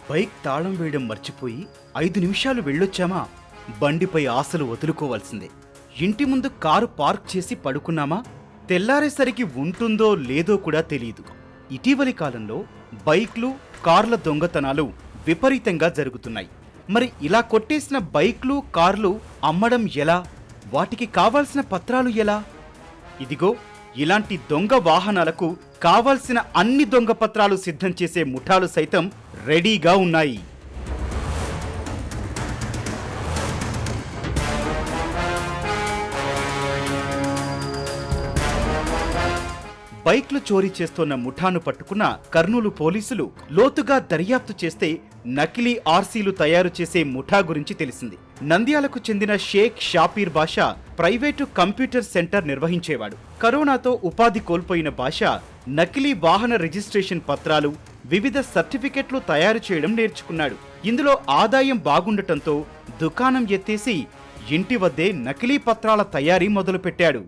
Bike తాళం వేయడం మర్చిపోయి 5 నిమిషాలు వెళ్ళొచ్చామా బండిపై ఆశలు వదులుకోవాల్సిందే. ఇంటి ముందు కారు పార్క్ చేసి పడుకున్నామా తెల్లారేసరికి ఉంటుందో లేదో కూడా తెలియదు. ఇటీవలి కాలంలో బైక్లు, కార్ల దొంగతనాలు విపరీతంగా జరుగుతున్నాయి. మరి ఇలా కొట్టేసిన బైక్లు, కార్లు అమ్మడం ఎలా? వాటికి కావాల్సిన పత్రాలు ఎలా? ఇదిగో ఇలాంటి దొంగ వాహనాలకు కావాల్సిన అన్ని దొంగ పత్రాలు సిద్ధం చేసే ముఠాలు సైతం రెడీగా ఉన్నాయి. బైక్లు చోరీ చేస్తోన్న ముఠాను పట్టుకున్న కర్నూలు పోలీసులు లోతుగా దర్యాప్తు చేస్తే నకిలీ ఆర్సీలు తయారు చేసే ముఠా గురించి తెలిసింది. నంద్యాలకు చెందిన షేక్ షాపీర్ బాషా ప్రైవేటు కంప్యూటర్ సెంటర్ నిర్వహించేవాడు. కరోనాతో ఉపాధి కోల్పోయిన బాషా నకిలీ వాహన రిజిస్ట్రేషన్ పత్రాలు, వివిధ సర్టిఫికెట్లు తయారు చేయడం నేర్చుకున్నాడు. ఇందులో ఆదాయం బాగుండటంతో దుకాణం ఎత్తేసి ఇంటి వద్దే నకిలీ పత్రాల తయారీ మొదలుపెట్టాడు.